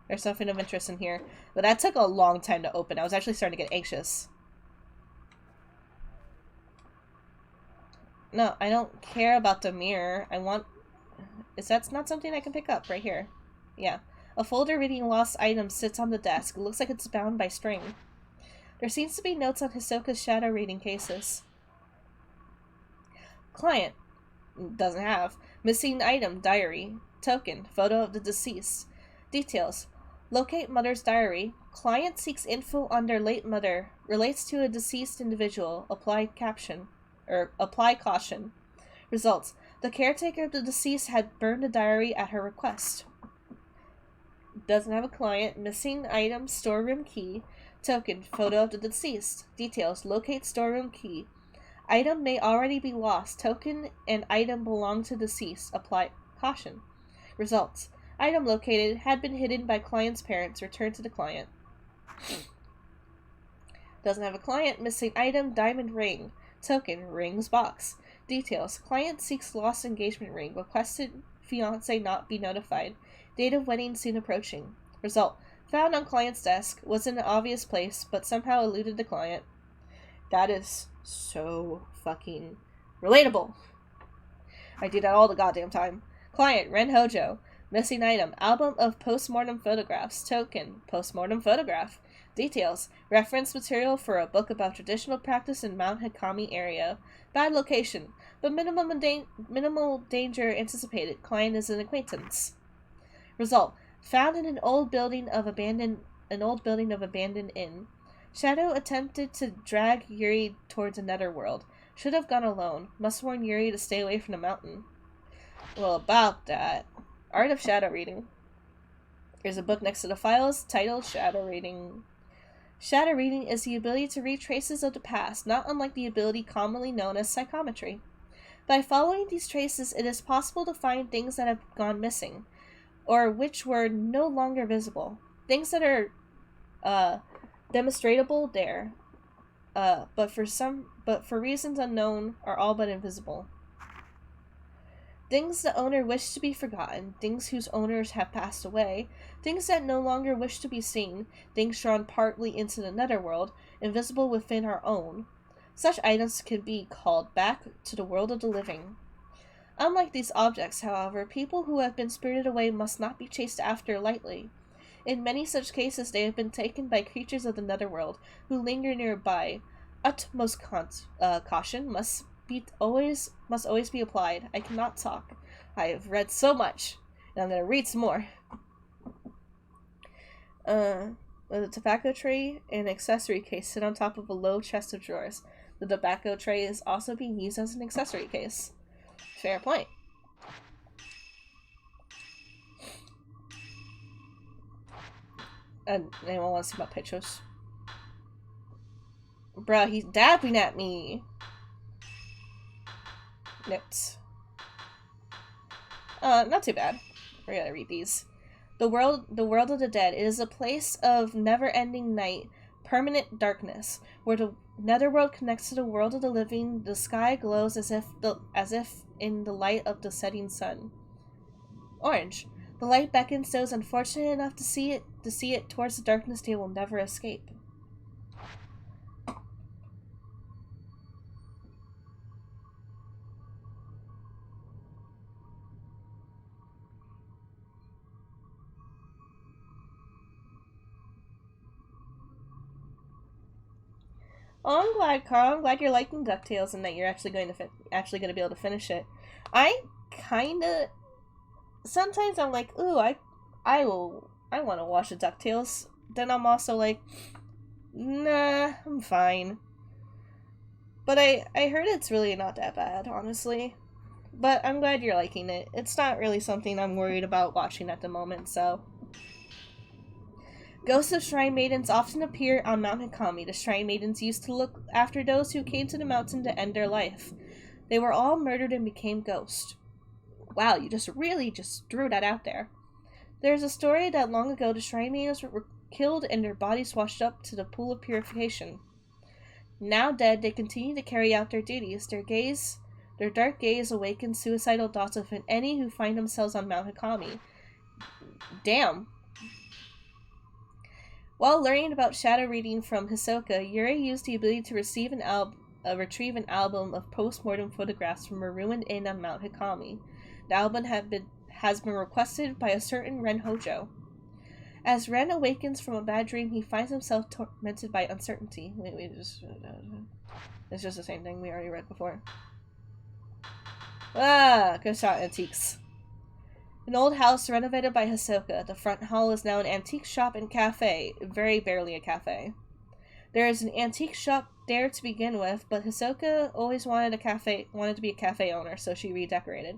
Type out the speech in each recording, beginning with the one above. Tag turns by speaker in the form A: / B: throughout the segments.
A: There's something of interest in here. But that took a long time to open. I was actually starting to get anxious. No, I don't care about the mirror. I want... Is that not something I can pick up? Right here. Yeah. A folder reading lost items sits on the desk. It looks like it's bound by string. There seems to be notes on Hisoka's shadow reading cases. Client. Doesn't have. Missing item. Diary. Token. Photo of the deceased. Details. Locate mother's diary. Client seeks info on their late mother. Relates to a deceased individual. Apply caption. Apply caution. Results. The caretaker of the deceased had burned the diary at her request. Doesn't have a client. Missing item. Storeroom key. Token. Photo of the deceased. Details. Locate storeroom key. Item may already be lost. Token and item belong to deceased. Apply caution. Results. Item located. Had been hidden by client's parents. Returned to the client. Doesn't have a client. Missing item. Diamond ring. Token. Rings box. Details. Client seeks lost engagement ring. Requested fiancé not be notified. Date of wedding soon approaching. Result. Found on client's desk. Was in an obvious place, but somehow eluded the client. That is so fucking relatable. I do that all the goddamn time. Client. Ren Hojo. Missing item. Album of postmortem photographs. Token. Postmortem photograph. Details. Reference material for a book about traditional practice in Mount Hikami area. Bad location, but minimal danger anticipated. Client is an acquaintance. Result. Found in an old building of abandoned inn. Shadow attempted to drag Yuri towards a netherworld. Should have gone alone. Must warn Yuri to stay away from the mountain. Well, about that. Art of Shadow Reading. There's a book next to the files titled Shadow Reading. Shadow reading is the ability to read traces of the past, not unlike the ability commonly known as psychometry. By following these traces, it is possible to find things that have gone missing, or which were no longer visible. Things that are demonstrable there, but for reasons unknown, are all but invisible. Things the owner wished to be forgotten, things whose owners have passed away, things that no longer wish to be seen, things drawn partly into the netherworld, invisible within our own. Such items can be called back to the world of the living. Unlike these objects, however, people who have been spirited away must not be chased after lightly. In many such cases, they have been taken by creatures of the netherworld, who linger nearby. Utmost caution must always be applied. I cannot talk. I have read so much, and I'm going to read some more. The tobacco tray and accessory case sit on top of a low chest of drawers. The tobacco tray is also being used as an accessory case. Fair point. Anyone want to see my pictures? Bruh, he's dabbing at me. Notes. Not too bad. We're gonna read these. The world of the dead. It is a place of never-ending night, permanent darkness, where the netherworld connects to the world of the living. The sky glows as if in the light of the setting sun. Orange. The light beckons those unfortunate enough to see it towards the darkness they will never escape. Oh, I'm glad, Carl. I'm glad you're liking DuckTales and that you're actually going to be able to finish it. I kinda sometimes I'm like, ooh, I want to watch the DuckTales. Then I'm also like, nah, I'm fine. But I heard it's really not that bad, honestly. But I'm glad you're liking it. It's not really something I'm worried about watching at the moment, so. Ghosts of Shrine Maidens often appear on Mount Hikami. The Shrine Maidens used to look after those who came to the mountain to end their life. They were all murdered and became ghosts. Wow, you just threw that out there. There's a story that long ago the Shrine Maidens were killed and their bodies washed up to the pool of purification. Now dead, they continue to carry out their duties. Their dark gaze awakens suicidal thoughts of any who find themselves on Mount Hikami. Damn. While learning about shadow reading from Hisoka, Yuri used the ability to retrieve an album of post-mortem photographs from a ruined inn on Mount Hikami. The album has been requested by a certain Ren Hojo. As Ren awakens from a bad dream, he finds himself tormented by uncertainty. It's just the same thing we already read before. Good shot, antiques. An old house renovated by Hisoka. The front hall is now an antique shop and cafe. Very barely a cafe. There is an antique shop there to begin with, but Hisoka always wanted to be a cafe owner, so she redecorated.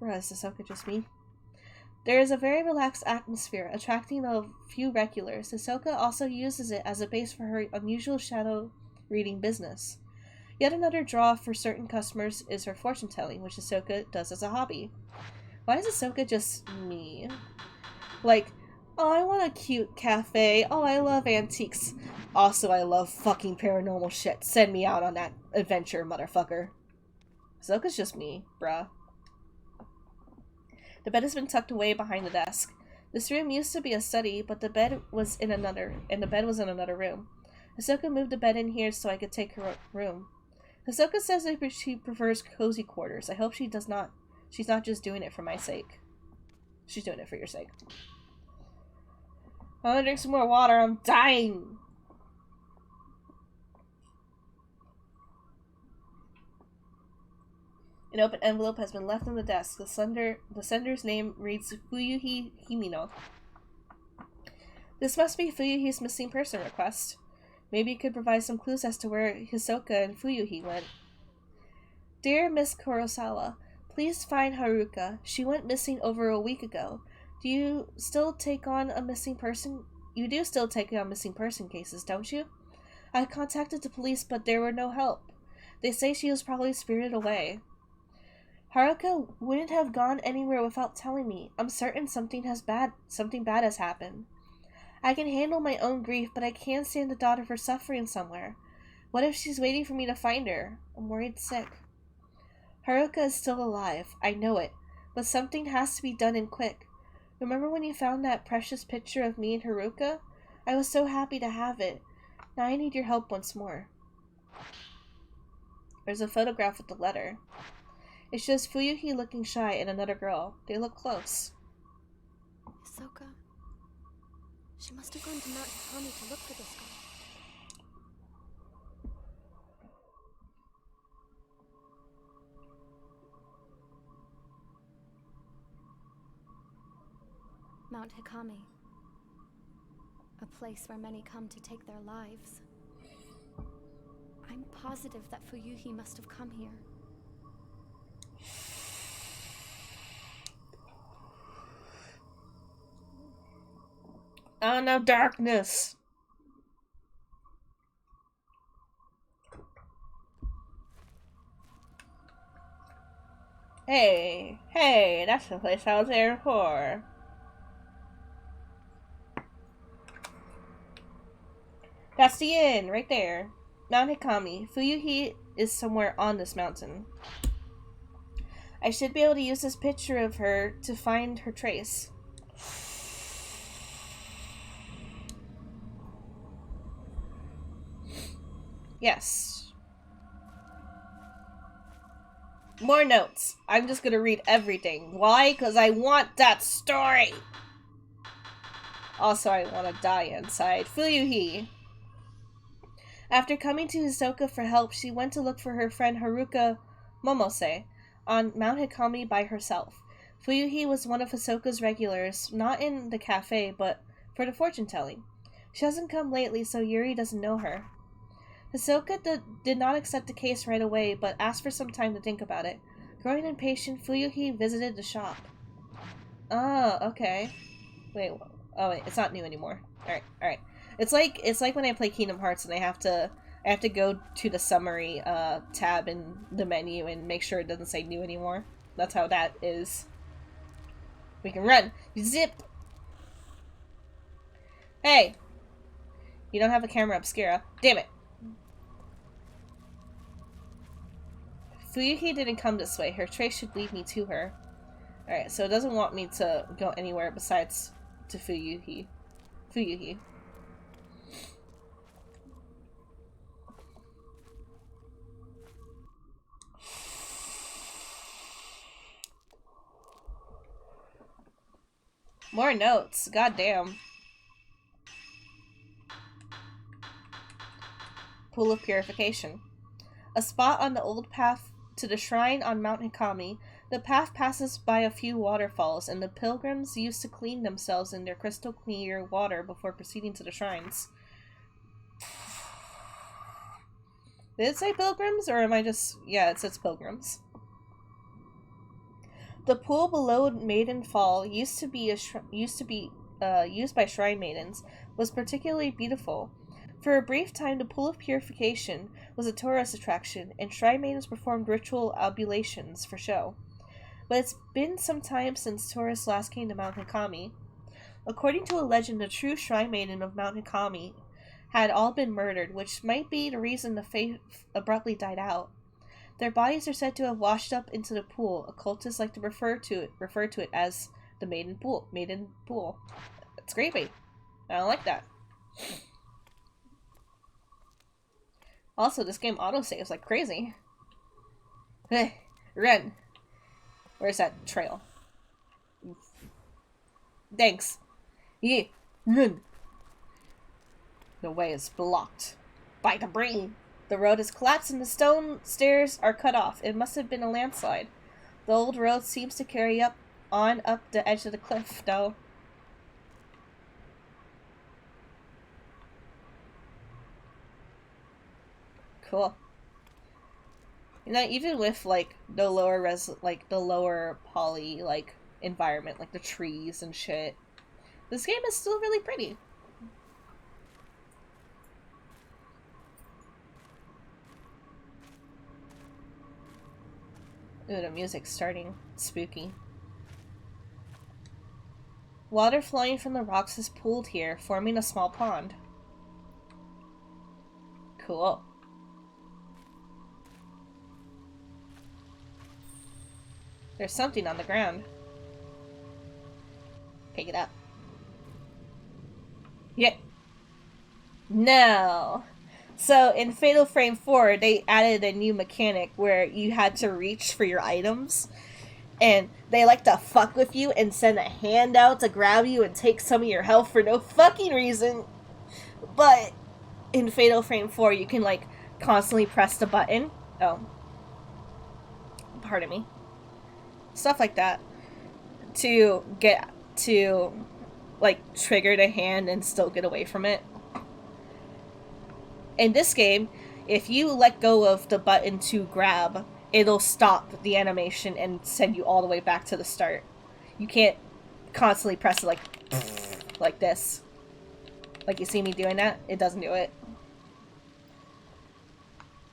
A: Bruh, is Hisoka just me? There is a very relaxed atmosphere, attracting a few regulars. Hisoka also uses it as a base for her unusual shadow reading business. Yet another draw for certain customers is her fortune telling, which Hisoka does as a hobby. Why is Hisoka just me? Like, oh, I want a cute cafe. Oh, I love antiques. Also, I love fucking paranormal shit. Send me out on that adventure, motherfucker. Hisoka's just me, bruh. The bed has been tucked away behind the desk. This room used to be a study, but the bed was in another room. Hisoka moved the bed in here so I could take her room. Hisoka says that she prefers cozy quarters. I hope she's not just doing it for my sake. She's doing it for your sake. I want to drink some more water. I'm dying. An open envelope has been left on the desk. The sender's name reads Fuyuhi Himino. This must be Fuyuhi's missing person request. Maybe it could provide some clues as to where Hisoka and Fuyuhi went. Dear Miss Kurosawa, please find Haruka. She went missing over a week ago. Do you still take on a missing person? You do still take on missing person cases, don't you? I contacted the police, but there were no help. They say she was probably spirited away. Haruka wouldn't have gone anywhere without telling me. I'm certain something bad has happened. I can handle my own grief, but I can't stand the thought of her suffering somewhere. What if she's waiting for me to find her? I'm worried sick. Haruka is still alive. I know it. But something has to be done and quick. Remember when you found that precious picture of me and Haruka? I was so happy to have it. Now I need your help once more. There's a photograph with the letter. It shows Fuyuhi looking shy and another girl. They look close.
B: Hisoka. She must have gone to Mount Hikami to look for this girl. Mount Hikami. A place where many come to take their lives. I'm positive that Fuyuhi must have come here.
A: Oh no, darkness! Hey, that's the place I was there for. That's the inn, right there. Mount Hikami. Fuyuhi is somewhere on this mountain. I should be able to use this picture of her to find her trace. Yes. More notes. I'm just gonna read everything. Why? Because I want that story! Also, I want to die inside. Fuyuhi. After coming to Hisoka for help, she went to look for her friend Haruka Momose on Mount Hikami by herself. Fuyuhi was one of Hisoka's regulars, not in the cafe, but for the fortune-telling. She hasn't come lately, so Yuri doesn't know her. Hisoka did not accept the case right away, but asked for some time to think about it. Growing impatient, Fuyuhi visited the shop. Oh, okay. Wait, it's not new anymore. Alright. It's like when I play Kingdom Hearts and I have to go to the summary tab in the menu and make sure it doesn't say new anymore. That's how that is. We can run! Zip! Hey! You don't have a camera obscura. Damn it! Fuyuhi didn't come this way. Her trace should lead me to her. Alright, so it doesn't want me to go anywhere besides to Fuyuhi. Fuyuhi. More notes. Goddamn. Pool of Purification. A spot on the old path to the shrine on Mount Hikami. The path passes by a few waterfalls, and the pilgrims used to clean themselves in their crystal clear water before proceeding to the shrines. Did it say pilgrims, or am I just... Yeah, it says pilgrims. The pool below Maiden Fall used to be used by shrine maidens, was particularly beautiful. For a brief time, the Pool of Purification was a tourist attraction, and shrine maidens performed ritual oblations for show. But it's been some time since tourists last came to Mount Hikami. According to a legend, the true shrine maiden of Mount Hikami had all been murdered, which might be the reason the faith abruptly died out. Their bodies are said to have washed up into the pool. Occultists like to refer to it as the Maiden Pool. Maiden Pool. That's creepy. I don't like that. Also, this game autosaves like crazy. Run. Where's that trail? Thanks. Yeah, run. The way is blocked by the brain. The road is collapsed and the stone stairs are cut off. It must have been a landslide. The old road seems to carry up the edge of the cliff, though. Cool. You know, even with like the lower poly environment, like the trees and shit, this game is still really pretty. Ooh, the music's starting spooky. Water flowing from the rocks is pooled here, forming a small pond. Cool. There's something on the ground. Pick it up. Yeah. No. So in Fatal Frame 4, they added a new mechanic where you had to reach for your items. And they like to fuck with you and send a hand out to grab you and take some of your health for no fucking reason. But in Fatal Frame 4, you can like constantly press the button. Oh. Pardon me. Stuff like that. To get to like trigger the hand and still get away from it. In this game, if you let go of the button to grab, it'll stop the animation and send you all the way back to the start. You can't constantly press it like this. Like you see me doing that, it doesn't do it.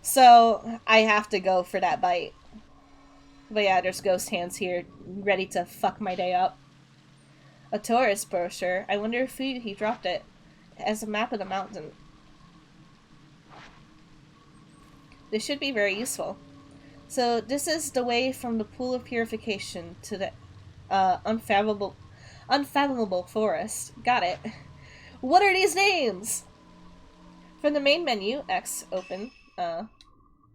A: So, I have to go for that bite. But yeah, there's ghost hands here, ready to fuck my day up. A tourist brochure. I wonder if he dropped it. It has a map of the mountain. This should be very useful. So this is the way from the Pool of Purification to the unfathomable forest. Got it. What are these names? From the main menu, X, open.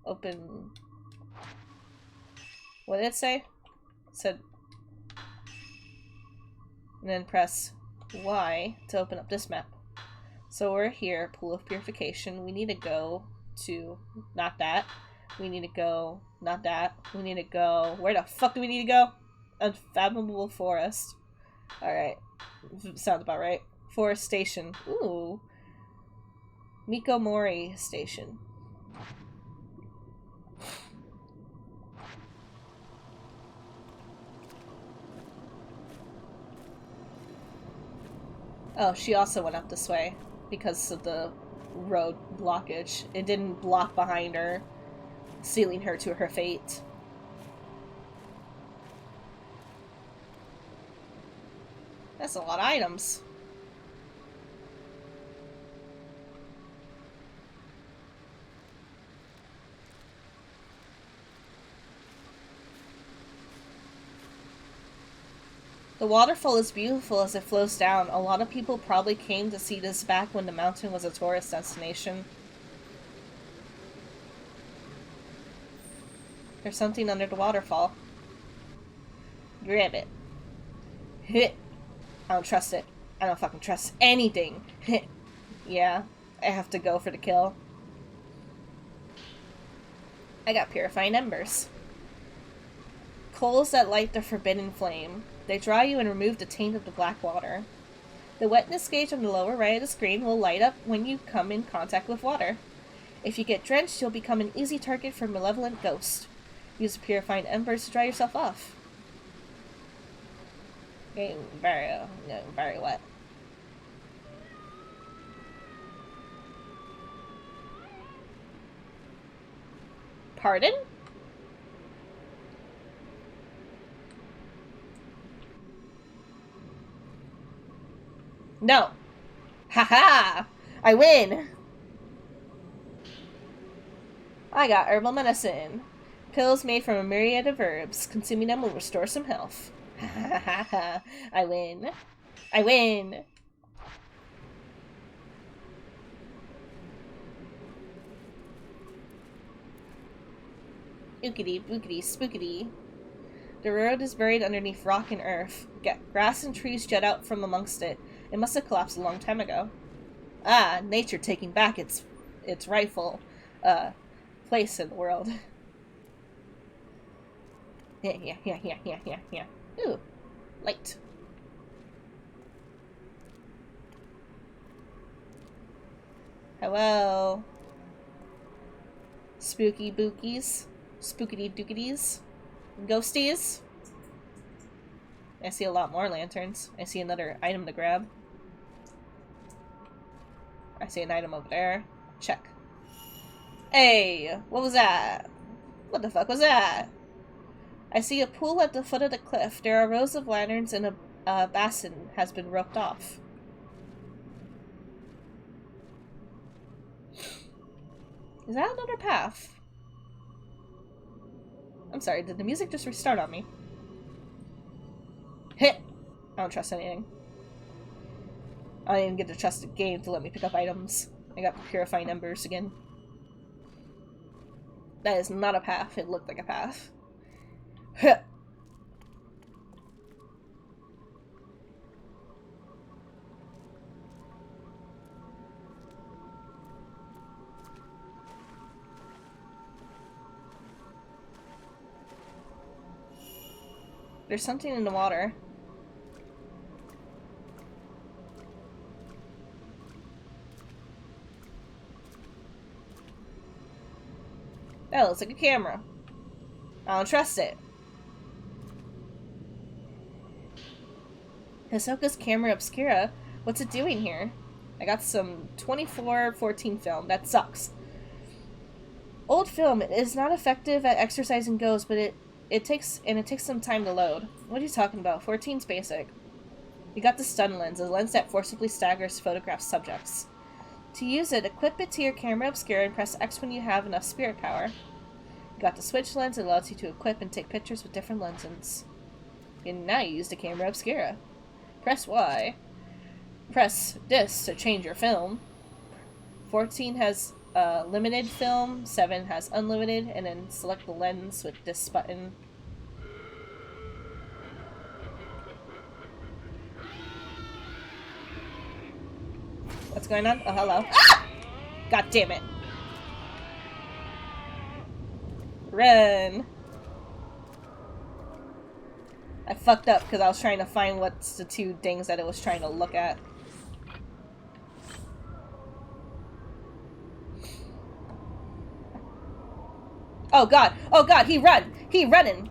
A: Open. What did it say? It said. And then press Y to open up this map. So we're here, Pool of Purification. We need to go to, not that. We need to go, not that. We need to go, where the fuck do we need to go? Unfathomable Forest. Alright. Sounds about right. Forest Station. Ooh. Mikomori Station. Oh, she also went up this way because of the road blockage. It didn't block behind her, sealing her to her fate. That's a lot of items. The waterfall is beautiful as it flows down. A lot of people probably came to see this back when the mountain was a tourist destination. There's something under the waterfall. Grab it. Hit. I don't trust it. I don't fucking trust anything. Yeah, I have to go for the kill. I got purifying embers. Coals that light the forbidden flame. They draw you and remove the taint of the black water. The wetness gauge on the lower right of the screen will light up when you come in contact with water. If you get drenched, you'll become an easy target for malevolent ghosts. Use the purifying embers to dry yourself off. Getting very wet. Pardon? No. Haha! I win! I got herbal medicine. Pills made from a myriad of herbs. Consuming them will restore some health. Ha ha ha ha. I win. I win! Ookity bookity spookity. The road is buried underneath rock and earth. Grass and trees jut out from amongst it. It must have collapsed a long time ago. Ah, nature taking back its rightful place in the world. Yeah. Ooh, light. Hello. Spooky bookies. Spookity dookities. Ghosties. I see a lot more lanterns. I see another item to grab. I see an item over there. Check. Hey, what was that? What the fuck was that? I see a pool at the foot of the cliff. There are rows of lanterns and a basin has been roped off. Is that another path? I'm sorry, did the music just restart on me? Hit! I don't trust anything. I don't even get to trust the game to let me pick up items. I got purifying embers again. That is not a path. It looked like a path. Hit! There's something in the water. That looks like a camera. I don't trust it. Hisoka's camera obscura. What's it doing here? I got some 2414 film. That sucks. Old film. It is not effective at exorcising ghosts, but it takes some time to load. What are you talking about? 14's basic. You got the stun lens, a lens that forcibly staggers photograph subjects. To use it, equip it to your camera obscura and press X when you have enough spirit power. You got the switch lens, it allows you to equip and take pictures with different lenses. And now you use the camera obscura. Press Y. Press this to change your film. 14 has limited film, 7 has unlimited, and then select the lens with this button. What's going on? Oh, hello. Ah! God damn it. Run. I fucked up because I was trying to find what's the two things that it was trying to look at. Oh god! Oh god! He run! He running!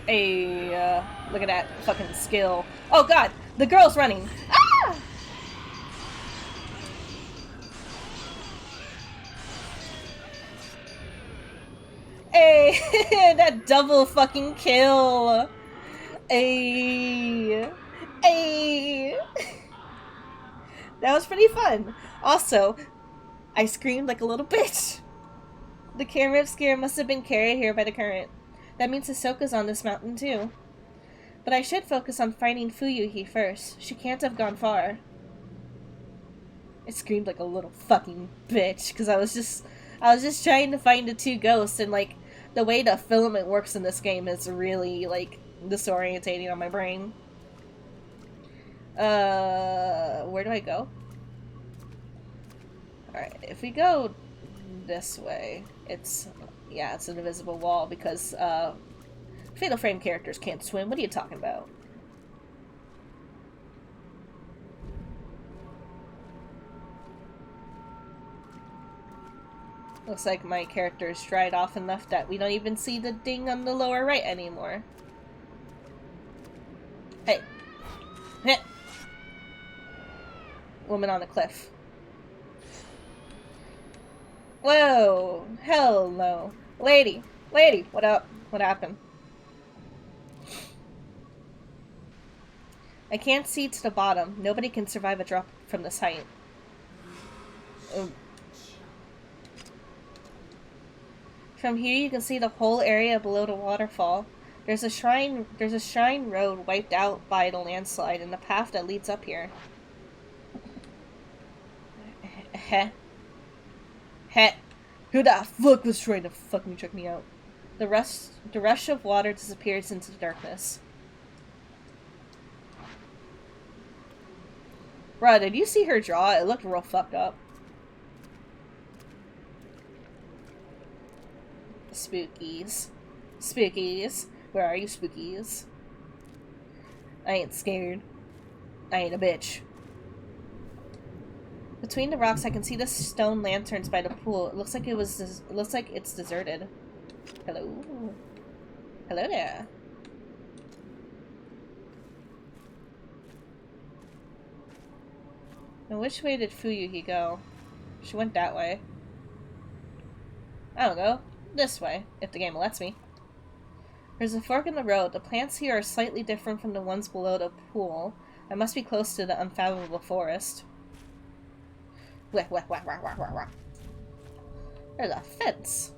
A: Hey, look at that fucking skill. Oh god! The girl's running! Ah! Hey! That double fucking kill! Hey! Hey! That was pretty fun. Also, I screamed like a little bitch. The camera obscura must have been carried here by the current. That means Hisoka's on this mountain too. But I should focus on finding Fuyuhi first. She can't have gone far. I screamed like a little fucking bitch, because I was just trying to find the two ghosts, and, like, the way the filament works in this game is really, like, disorientating on my brain. Where do I go? Alright, if we go this way, it's an invisible wall, because, Fatal Frame characters can't swim. What are you talking about? Looks like my character's dried off enough that we don't even see the ding on the lower right anymore. Hey. Heh. Woman on the cliff. Whoa! Hell no. Lady! Lady! What up? What happened? I can't see to the bottom. Nobody can survive a drop from this height. From here you can see the whole area below the waterfall. There's a shrine road wiped out by the landslide and the path that leads up here. Heh. Heh. Who the fuck was trying to fucking check me out? The rush of water disappears into the darkness. Bruh, did you see her jaw? It looked real fucked up. Spookies. Spookies. Where are you, spookies? I ain't scared. I ain't a bitch. Between the rocks, I can see the stone lanterns by the pool. It looks like it's deserted. Hello. Hello there. Now, which way did Fuyuhi go? She went that way. I don't know. This way, if the game lets me. There's a fork in the road. The plants here are slightly different from the ones below the pool. I must be close to the unfathomable forest. Wah, wah, wah, wah, wah, wah, wah. There's a fence.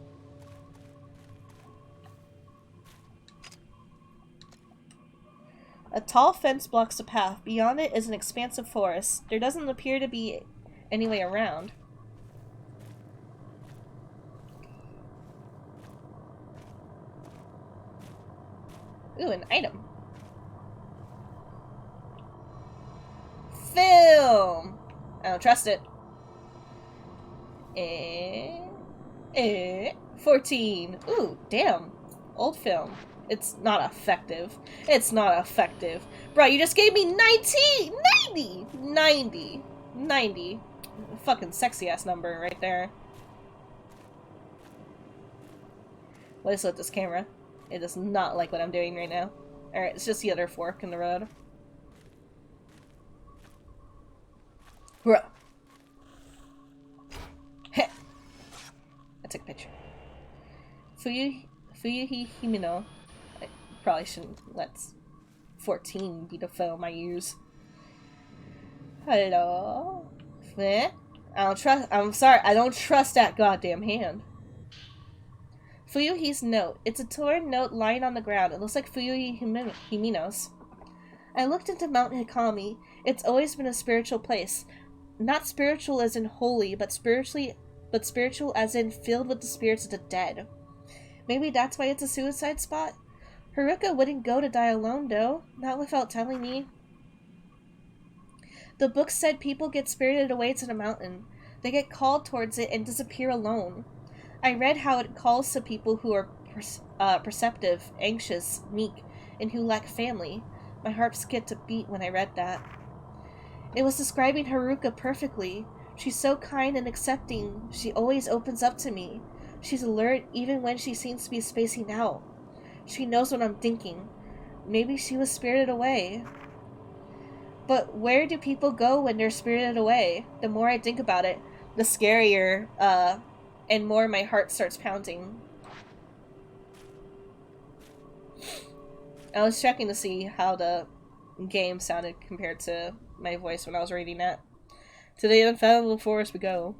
A: A tall fence blocks the path. Beyond it is an expansive forest. There doesn't appear to be any way around. Ooh, an item. Film! I don't trust it. 14. Ooh, damn. Old film. It's not effective. It's not effective. Bro, you just gave me 19! 90! 90. 90. Fucking sexy ass number right there. What is with this camera? It does not like what I'm doing right now. Alright, it's just the other fork in the road. Bruh. Heh. I took a picture. Fuyuhi Himino. I probably shouldn't let 14 be the film I use. Hello? Eh? I'm sorry, I don't trust that goddamn hand. Fuyuhi's note. It's a torn note lying on the ground. It looks like Fuyuhi Himino's. I looked into Mount Hikami. It's always been a spiritual place. Not spiritual as in holy, but spiritual as in filled with the spirits of the dead. Maybe that's why it's a suicide spot? Haruka wouldn't go to die alone, though. Not without telling me. The book said people get spirited away to the mountain. They get called towards it and disappear alone. I read how it calls to people who are perceptive, anxious, meek, and who lack family. My heart skipped a beat when I read that. It was describing Haruka perfectly. She's so kind and accepting. She always opens up to me. She's alert even when she seems to be spacing out. She knows what I'm thinking. Maybe she was spirited away. But where do people go when they're spirited away? The more I think about it, the scarier, and more my heart starts pounding. I was checking to see how the game sounded compared to my voice when I was reading that. To the unfathomable forest we go.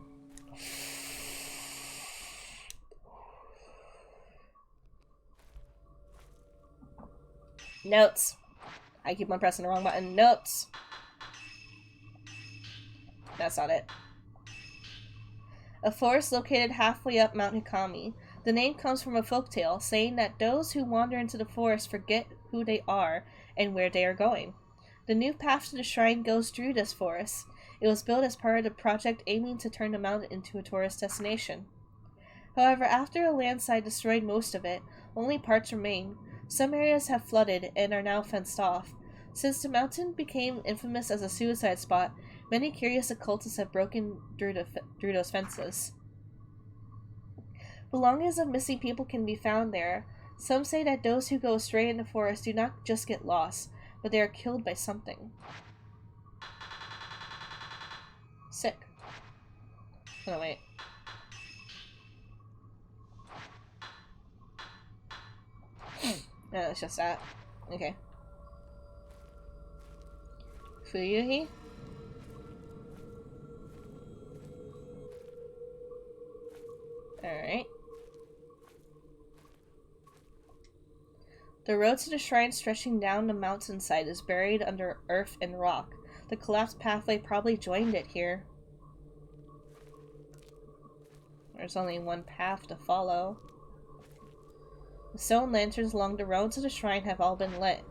A: Notes. I keep on pressing the wrong button. Notes. That's not it. A forest located halfway up Mount Hikami. The name comes from a folktale saying that those who wander into the forest forget who they are and where they are going. The new path to the shrine goes through this forest. It was built as part of the project aiming to turn the mountain into a tourist destination. However, after a landslide destroyed most of it, only parts remain. Some areas have flooded and are now fenced off. Since the mountain became infamous as a suicide spot, many curious occultists have broken through those fences. Belongings of missing people can be found there. Some say that those who go astray in the forest do not just get lost, but they are killed by something. Sick. Oh, wait. No, it's just that. Okay. Fuyuhi? Alright. The road to the shrine stretching down the mountainside is buried under earth and rock. The collapsed pathway probably joined it here. There's only one path to follow. The stone lanterns along the road to the shrine have all been lit,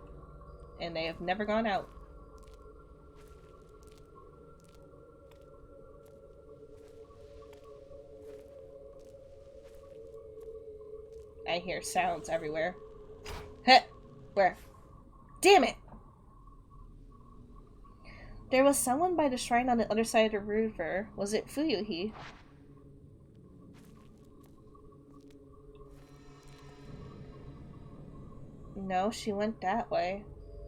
A: and they have never gone out. I hear sounds everywhere. Heh! Where? Damn it! There was someone by the shrine on the other side of the river. Was it Fuyuhi? No, she went that way.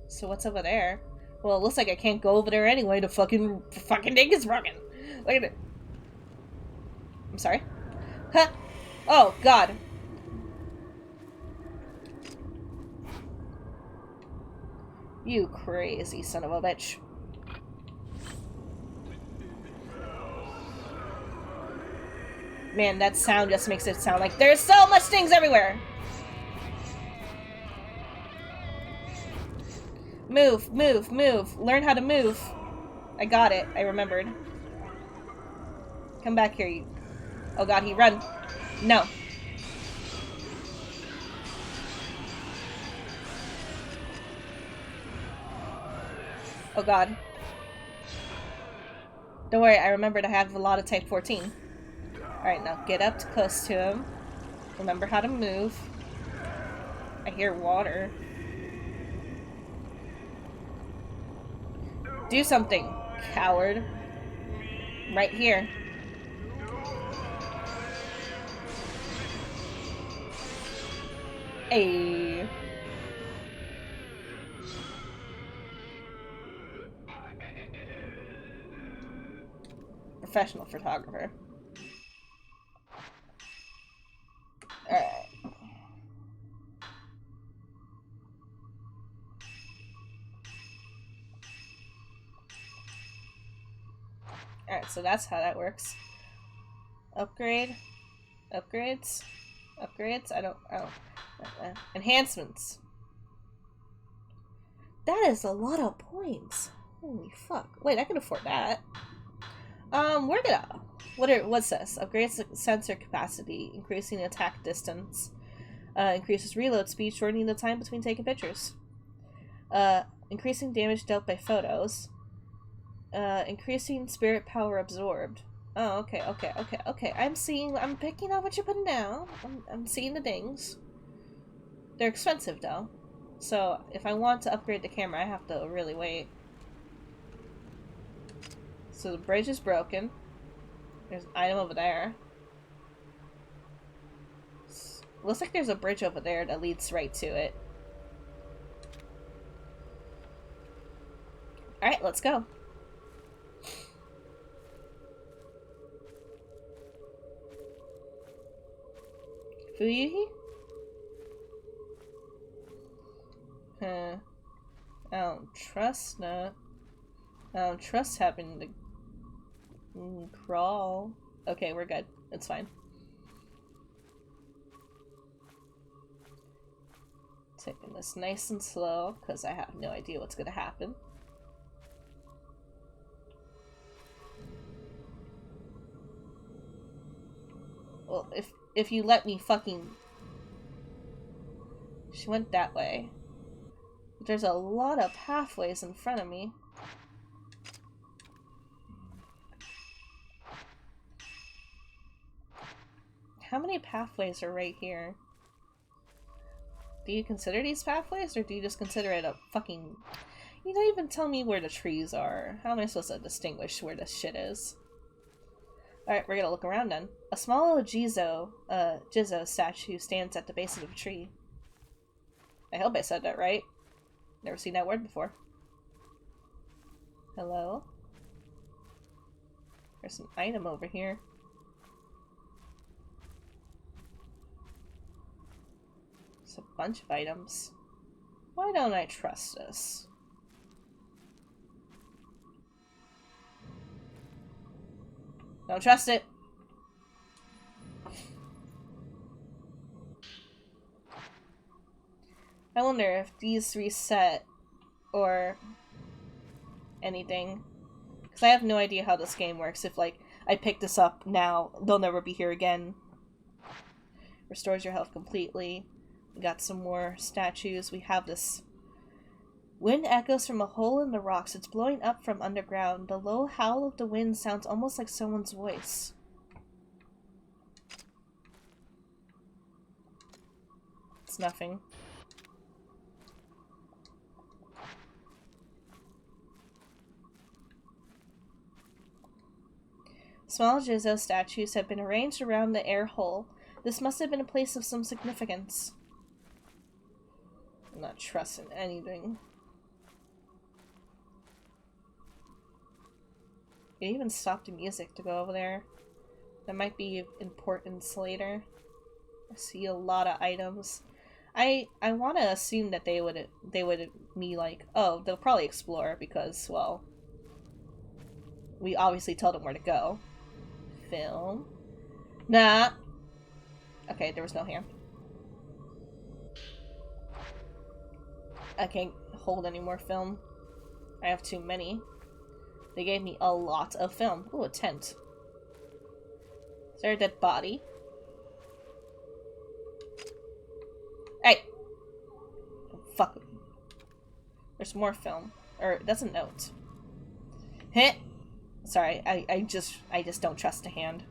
A: So what's over there? Well, it looks like I can't go over there anyway. The fucking thing is broken. Look at it. I'm sorry. Huh! Oh, God. You crazy son of a bitch. Man, that sound just makes it sound like there's so much things everywhere! Move, move, move. Learn how to move. I got it. I remembered. Come back here, you... Oh god, he run. No. Oh god. Don't worry, I remembered I have a lot of type 14. Alright, now get up close to him. Remember how to move. I hear water. Do something, coward. Right here. Hey. Professional photographer. Alright. Alright, so that's how that works. Upgrade. Upgrades. Upgrades? I don't... Enhancements. That is a lot of points. Holy fuck. Wait, I can afford that. We're gonna... What's this? Upgrades sensor capacity, increasing attack distance. Increases reload speed, shortening the time between taking pictures. Increasing damage dealt by photos. Increasing spirit power absorbed. Oh, okay. I'm picking up what you're putting down. I'm seeing the things. They're expensive, though. So, if I want to upgrade the camera, I have to really wait. So the bridge is broken. There's an item over there. Looks like there's a bridge over there that leads right to it. Alright, let's go. Fuyuhi? Huh. I don't trust that. I don't trust having to crawl. Okay, we're good. It's fine. Taking this nice and slow, because I have no idea what's gonna happen. Well, if you let me fucking... She went that way. There's a lot of pathways in front of me. How many pathways are right here? Do you consider these pathways, or do you just consider it a fucking... You don't even tell me where the trees are. How am I supposed to distinguish where this shit is? Alright, we're gonna look around then. A small Jizo statue stands at the base of the tree. I hope I said that right. Never seen that word before. Hello? There's an item over here. There's a bunch of items. Why don't I trust this? Don't trust it. I wonder if these reset or anything. Because I have no idea how this game works. If, like, I pick this up now, they'll never be here again. Restores your health completely. We got some more statues. We have this. Wind echoes from a hole in the rocks. It's blowing up from underground. The low howl of the wind sounds almost like someone's voice. It's nothing. Small Jizo statues have been arranged around the air hole. This must have been a place of some significance. I'm not trusting anything. You even stopped the music to go over there. That might be of importance later. I see a lot of items. I want to assume that they would be like, oh, they'll probably explore because, well, we obviously told them where to go. Film. Nah. Okay, there was no hand. I can't hold any more film. I have too many. They gave me a lot of film. Ooh, a tent. Is there a dead body? Hey! Oh, fuck. There's more film. Or, that's a note. Heh! Sorry, I just don't trust a hand.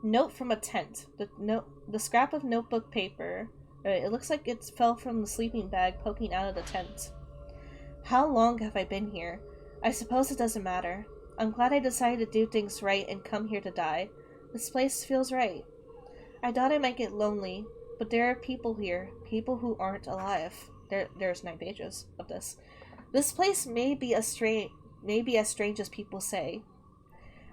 A: Note from a tent. The scrap of notebook paper. It looks like it fell from the sleeping bag poking out of the tent. How long have I been here? I suppose it doesn't matter. I'm glad I decided to do things right and come here to die. This place feels right. I thought I might get lonely, but there are people here. People who aren't alive. There's 9 pages of this. This place may be as strange as people say.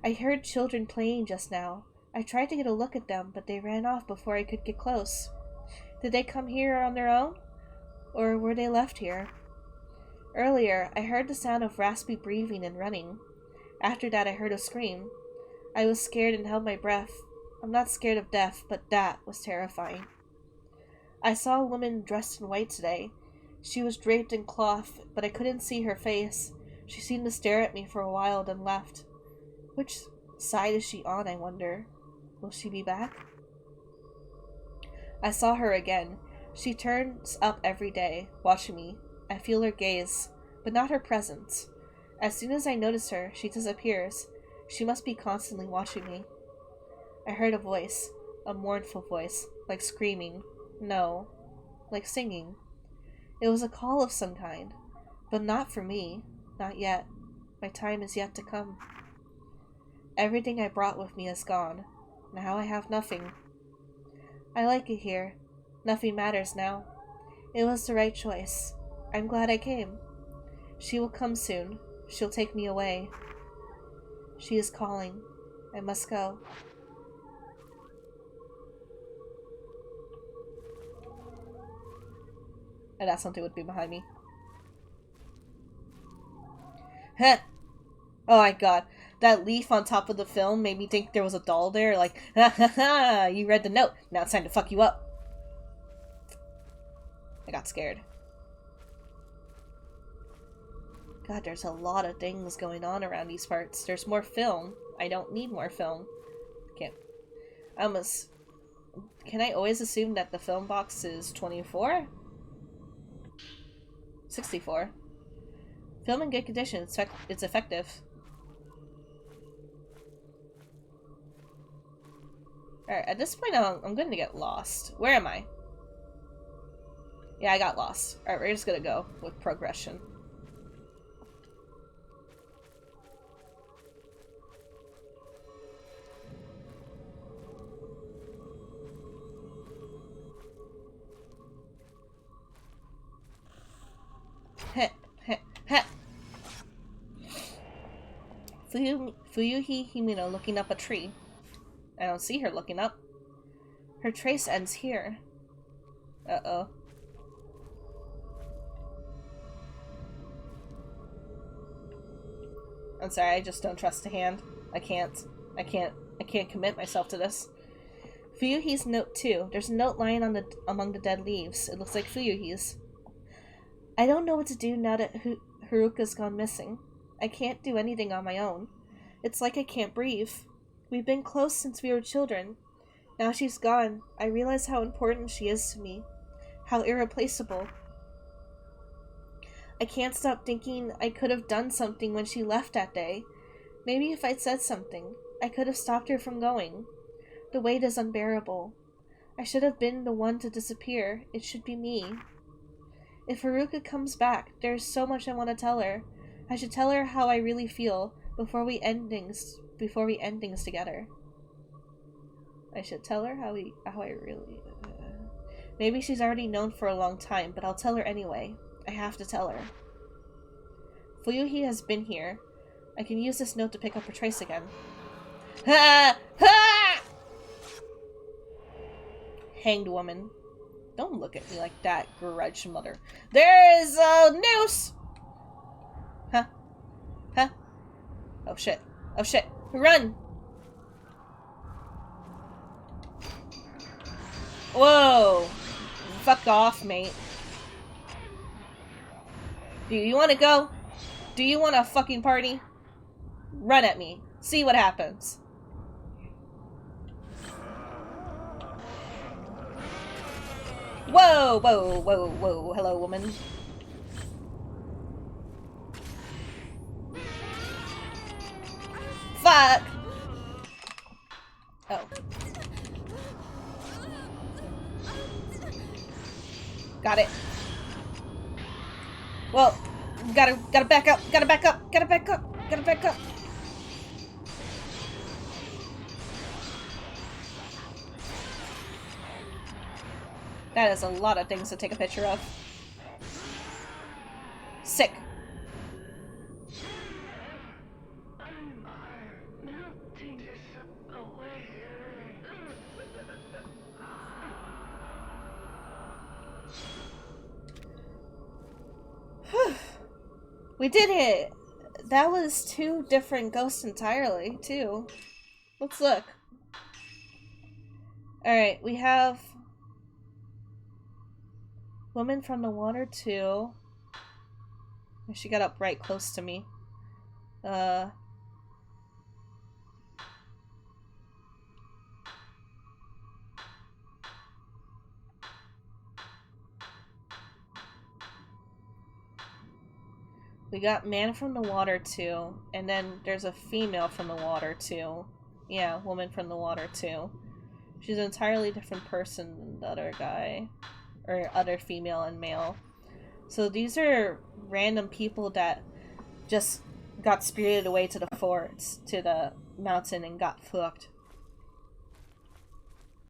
A: I heard children playing just now. I tried to get a look at them, but they ran off before I could get close. Did they come here on their own? Or were they left here? Earlier, I heard the sound of raspy breathing and running. After that, I heard a scream. I was scared and held my breath. I'm not scared of death, but that was terrifying. I saw a woman dressed in white today. She was draped in cloth, but I couldn't see her face. She seemed to stare at me for a while, then left. Which side is she on, I wonder? Will she be back? I saw her again. She turns up every day, watching me. I feel her gaze, but not her presence. As soon as I notice her, she disappears. She must be constantly watching me. I heard a voice, a mournful voice, like screaming. No, like singing. It was a call of some kind, but not for me, not yet. My time is yet to come. Everything I brought with me is gone. Now I have nothing. I like it here. Nothing matters now. It was the right choice. I'm glad I came. She will come soon. She'll take me away. She is calling. I must go. And that something would be behind me. Heh! Oh my god. That leaf on top of the film made me think there was a doll there. Like, ha ha ha, you read the note. Now it's time to fuck you up. I got scared. God, there's a lot of things going on around these parts. There's more film. I don't need more film. Can't. Can I always assume that the film box is 24? 64. Film in good condition. It's effective. Alright, at this point I'm going to get lost. Where am I? Yeah, I got lost. Alright, we're just gonna go with progression. Heh, heh, heh. Fuyuhi Himino looking up a tree. I don't see her looking up. Her trace ends here. Uh-oh. I'm sorry, I just don't trust a hand. I can't commit myself to this. Fuyuhi's note too. There's a note lying on among the dead leaves. It looks like Fuyuhi's. I don't know what to do now that Haruka's gone missing. I can't do anything on my own. It's like I can't breathe. We've been close since we were children. Now she's gone. I realize how important she is to me. How irreplaceable. I can't stop thinking I could have done something when she left that day. Maybe if I'd said something, I could have stopped her from going. The weight is unbearable. I should have been the one to disappear. It should be me. If Haruka comes back, there's so much I want to tell her. I should tell her how I really feel before we end things together. I should tell her how I really... Maybe she's already known for a long time, but I'll tell her anyway. I have to tell her. Fuyuhi has been here. I can use this note to pick up her trace again. Ha! Ha! Hanged woman. Don't look at me like that, grudge mother. There is a noose! Huh? Huh? Oh shit. Oh shit. Run! Whoa! Fuck off, mate. Do you want to go? Do you want a fucking party? Run at me. See what happens. Whoa, whoa, whoa, whoa. Hello, woman. Fuck! Oh. Got it. Well, gotta back up, gotta back up, gotta back up, gotta back up. That is a lot of things to take a picture of. Sick. We did it! That was 2 different ghosts entirely, too. Let's look. Alright, we have... Woman from the water, too. She got up right close to me. We got man from the water too, and then there's a female from the water too. Yeah, woman from the water too. She's an entirely different person than the other guy. Or other female and male. So these are random people that just got spirited away to the forest, to the mountain, and got fucked.